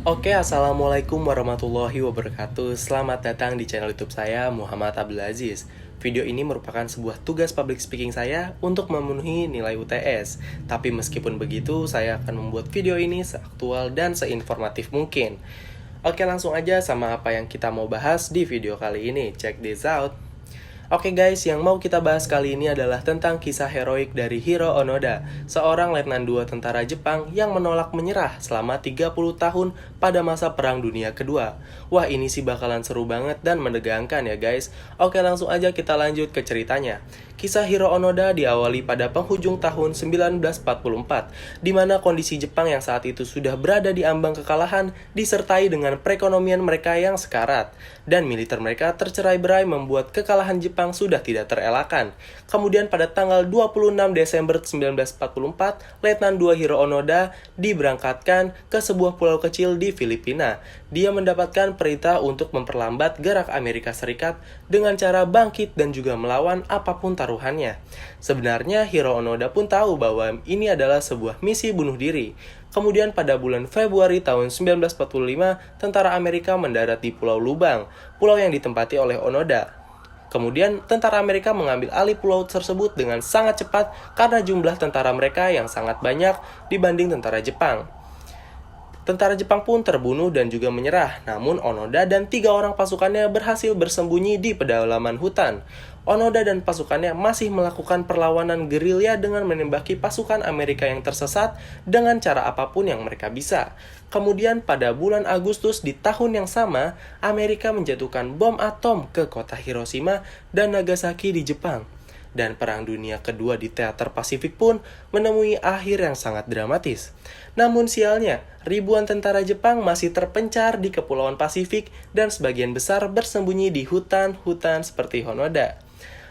Assalamualaikum warahmatullahi wabarakatuh. Selamat datang di channel YouTube saya, Muhammad Abdul Aziz. Video ini merupakan sebuah tugas public speaking saya untuk memenuhi nilai UTS. Tapi meskipun begitu, saya akan membuat video ini seaktual dan seinformatif mungkin. Langsung aja sama apa yang kita mau bahas di video kali ini. Check this out. Guys, yang mau kita bahas kali ini adalah tentang kisah heroik dari Hiro Onoda, seorang letnan 2 tentara Jepang yang menolak menyerah selama 30 tahun pada masa Perang Dunia Kedua. Wah, ini sih bakalan seru banget dan menegangkan ya guys. Langsung aja kita lanjut ke ceritanya. Kisah Hiro Onoda diawali pada penghujung tahun 1944, di mana kondisi Jepang yang saat itu sudah berada di ambang kekalahan disertai dengan perekonomian mereka yang sekarat, dan militer mereka tercerai-berai membuat kekalahan Jepang sudah tidak terelakkan. Kemudian pada tanggal 26 Desember 1944, Letnan 2 Hiro Onoda diberangkatkan ke sebuah pulau kecil di Filipina. Dia mendapatkan perintah untuk memperlambat gerak Amerika Serikat dengan cara bangkit dan juga melawan apapun taruhannya. Sebenarnya Hiro Onoda pun tahu bahwa ini adalah sebuah misi bunuh diri. Kemudian pada bulan Februari tahun 1945, tentara Amerika mendarat di Pulau Lubang, pulau yang ditempati oleh Onoda. Kemudian tentara Amerika mengambil alih pulau tersebut dengan sangat cepat karena jumlah tentara mereka yang sangat banyak dibanding tentara Jepang. Tentara Jepang pun terbunuh dan juga menyerah, namun Onoda dan 3 orang pasukannya berhasil bersembunyi di pedalaman hutan. Onoda dan pasukannya masih melakukan perlawanan gerilya dengan menembaki pasukan Amerika yang tersesat dengan cara apapun yang mereka bisa. Kemudian pada bulan Agustus di tahun yang sama, Amerika menjatuhkan bom atom ke kota Hiroshima dan Nagasaki di Jepang. Dan Perang Dunia Kedua di teater Pasifik pun menemui akhir yang sangat dramatis. Namun sialnya, ribuan tentara Jepang masih terpencar di Kepulauan Pasifik dan sebagian besar bersembunyi di hutan-hutan seperti Onoda.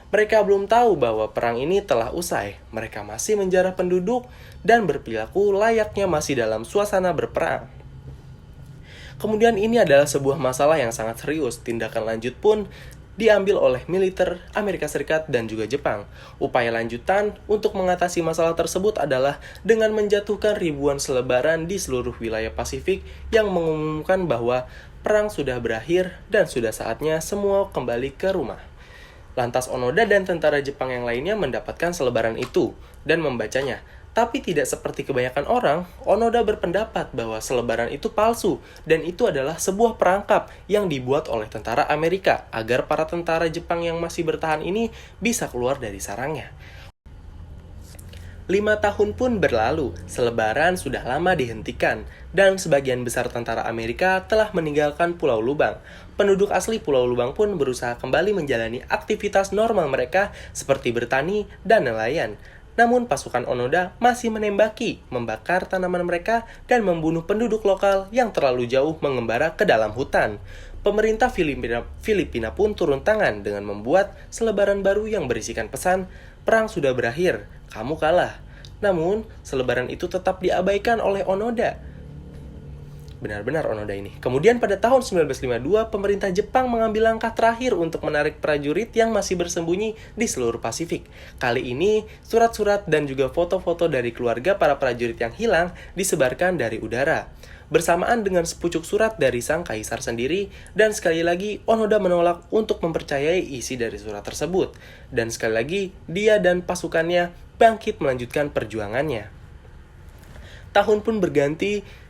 Mereka belum tahu bahwa perang ini telah usai. Mereka masih menjarah penduduk dan berperilaku layaknya masih dalam suasana berperang. Kemudian ini adalah sebuah masalah yang sangat serius. Tindakan lanjut pun diambil oleh militer Amerika Serikat dan juga Jepang. Upaya lanjutan untuk mengatasi masalah tersebut adalah dengan menjatuhkan ribuan selebaran di seluruh wilayah Pasifik yang mengumumkan bahwa perang sudah berakhir dan sudah saatnya semua kembali ke rumah. Lantas Onoda dan tentara Jepang yang lainnya mendapatkan selebaran itu dan membacanya. Tapi tidak seperti kebanyakan orang, Onoda berpendapat bahwa selebaran itu palsu dan itu adalah sebuah perangkap yang dibuat oleh tentara Amerika agar para tentara Jepang yang masih bertahan ini bisa keluar dari sarangnya. 5 tahun pun berlalu, selebaran sudah lama dihentikan, dan sebagian besar tentara Amerika telah meninggalkan Pulau Lubang. Penduduk asli Pulau Lubang pun berusaha kembali menjalani aktivitas normal mereka seperti bertani dan nelayan. Namun pasukan Onoda masih menembaki, membakar tanaman mereka, dan membunuh penduduk lokal yang terlalu jauh mengembara ke dalam hutan. Pemerintah Filipina pun turun tangan dengan membuat selebaran baru yang berisikan pesan, "Perang sudah berakhir, kamu kalah." Namun, selebaran itu tetap diabaikan oleh Onoda. Benar-benar Onoda ini. Kemudian pada tahun 1952, pemerintah Jepang mengambil langkah terakhir untuk menarik prajurit yang masih bersembunyi di seluruh Pasifik. Kali ini, surat-surat dan juga foto-foto dari keluarga para prajurit yang hilang disebarkan dari udara. Bersamaan dengan sepucuk surat dari sang kaisar sendiri, dan sekali lagi Onoda menolak untuk mempercayai isi dari surat tersebut. Dan sekali lagi, dia dan pasukannya bangkit melanjutkan perjuangannya. Tahun pun berganti,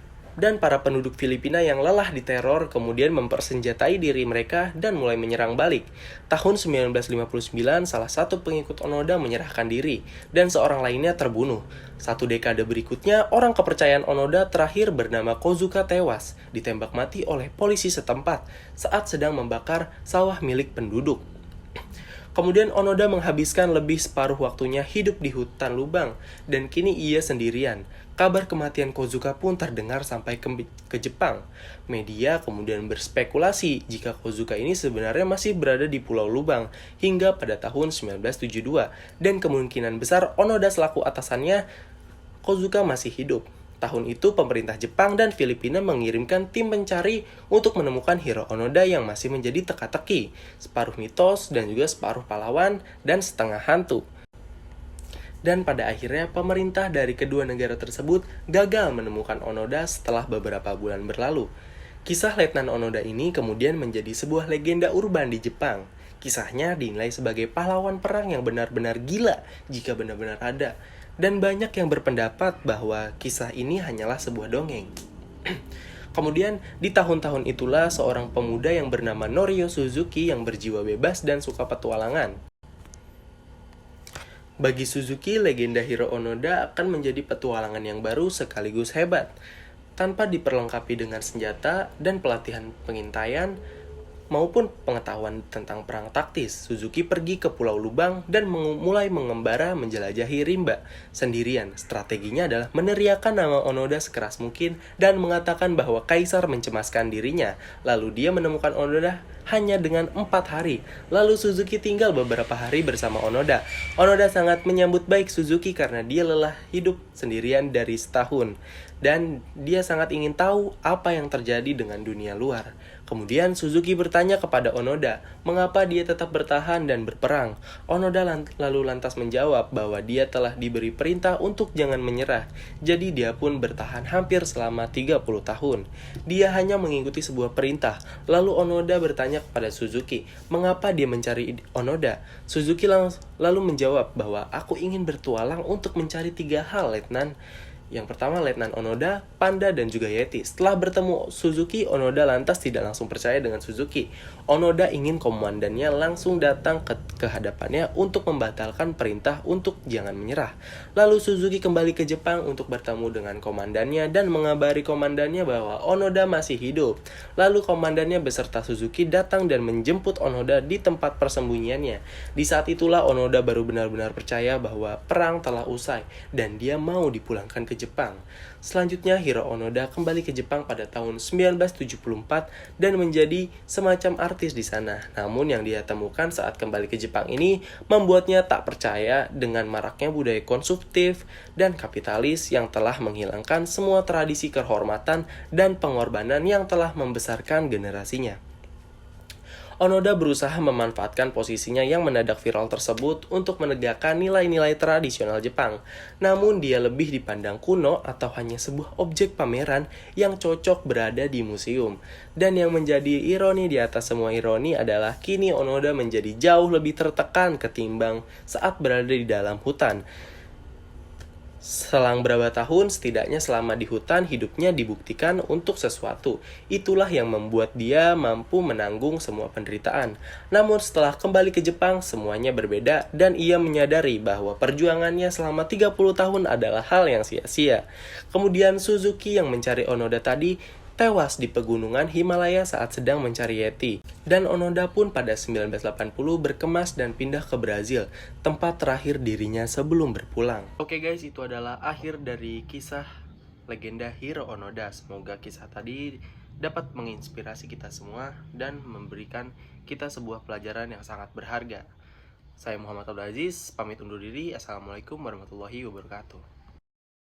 dan para penduduk Filipina yang lelah diteror kemudian mempersenjatai diri mereka dan mulai menyerang balik. Tahun 1959, salah satu pengikut Onoda menyerahkan diri, dan seorang lainnya terbunuh. 1 dekade berikutnya, orang kepercayaan Onoda terakhir bernama Kozuka tewas, ditembak mati oleh polisi setempat saat sedang membakar sawah milik penduduk. Kemudian Onoda menghabiskan lebih separuh waktunya hidup di hutan lubang, dan kini ia sendirian. Kabar kematian Kozuka pun terdengar sampai ke Jepang. Media kemudian berspekulasi jika Kozuka ini sebenarnya masih berada di Pulau Lubang hingga pada tahun 1972, dan kemungkinan besar Onoda selaku atasannya, Kozuka masih hidup. Tahun itu, pemerintah Jepang dan Filipina mengirimkan tim pencari untuk menemukan Hiro Onoda yang masih menjadi teka-teki, separuh mitos dan juga separuh pahlawan dan setengah hantu. Dan pada akhirnya pemerintah dari kedua negara tersebut gagal menemukan Onoda setelah beberapa bulan berlalu. Kisah Letnan Onoda ini kemudian menjadi sebuah legenda urban di Jepang. Kisahnya dinilai sebagai pahlawan perang yang benar-benar gila jika benar-benar ada. Dan banyak yang berpendapat bahwa kisah ini hanyalah sebuah dongeng. Kemudian, di tahun-tahun itulah seorang pemuda yang bernama Norio Suzuki yang berjiwa bebas dan suka petualangan. Bagi Suzuki, legenda Hiro Onoda akan menjadi petualangan yang baru sekaligus hebat. Tanpa diperlengkapi dengan senjata dan pelatihan pengintaian maupun pengetahuan tentang perang taktis, Suzuki pergi ke Pulau Lubang dan mulai mengembara menjelajahi rimba sendirian. Strateginya adalah meneriakkan nama Onoda sekeras mungkin dan mengatakan bahwa kaisar mencemaskan dirinya. Lalu dia menemukan Onoda hanya dengan 4 hari. Lalu Suzuki tinggal beberapa hari bersama Onoda. Onoda sangat menyambut baik Suzuki karena dia lelah hidup sendirian dari setahun. Dan dia sangat ingin tahu apa yang terjadi dengan dunia luar. Kemudian Suzuki bertanya kepada Onoda, mengapa dia tetap bertahan dan berperang. Onoda lalu lantas menjawab bahwa dia telah diberi perintah untuk jangan menyerah. Jadi dia pun bertahan hampir selama 30 tahun. Dia hanya mengikuti sebuah perintah. Lalu Onoda bertanya kepada Suzuki, mengapa dia mencari Onoda. Suzuki lalu menjawab bahwa aku ingin bertualang untuk mencari 3 hal, Letnan. Yang pertama, Letnan Onoda, Panda, dan juga Yeti. Setelah bertemu Suzuki, Onoda lantas tidak langsung percaya dengan Suzuki. Onoda ingin komandannya langsung datang ke hadapannya untuk membatalkan perintah untuk jangan menyerah. Lalu Suzuki kembali ke Jepang untuk bertemu dengan komandannya dan mengabari komandannya bahwa Onoda masih hidup. Lalu komandannya beserta Suzuki datang dan menjemput Onoda di tempat persembunyiannya. Di saat itulah Onoda baru benar-benar percaya bahwa perang telah usai dan dia mau dipulangkan ke Jepang. Selanjutnya, Hiro Onoda kembali ke Jepang pada tahun 1974 dan menjadi semacam artis di sana. Namun yang dia temukan saat kembali ke Jepang ini membuatnya tak percaya dengan maraknya budaya konsumtif dan kapitalis yang telah menghilangkan semua tradisi kehormatan dan pengorbanan yang telah membesarkan generasinya. Onoda berusaha memanfaatkan posisinya yang mendadak viral tersebut untuk menegakkan nilai-nilai tradisional Jepang. Namun dia lebih dipandang kuno atau hanya sebuah objek pameran yang cocok berada di museum. Dan yang menjadi ironi di atas semua ironi adalah kini Onoda menjadi jauh lebih tertekan ketimbang saat berada di dalam hutan. Selang berapa tahun, setidaknya selama di hutan, hidupnya dibuktikan untuk sesuatu. Itulah yang membuat dia mampu menanggung semua penderitaan. Namun setelah kembali ke Jepang, semuanya berbeda dan ia menyadari bahwa perjuangannya selama 30 tahun adalah hal yang sia-sia. Kemudian Suzuki yang mencari Onoda tadi tewas di pegunungan Himalaya saat sedang mencari Yeti. Dan Onoda pun pada 1980 berkemas dan pindah ke Brazil, tempat terakhir dirinya sebelum berpulang. Oke guys, itu adalah akhir dari kisah legenda Hiro Onoda. Semoga kisah tadi dapat menginspirasi kita semua dan memberikan kita sebuah pelajaran yang sangat berharga. Saya Muhammad Abdul Aziz, pamit undur diri. Assalamualaikum warahmatullahi wabarakatuh.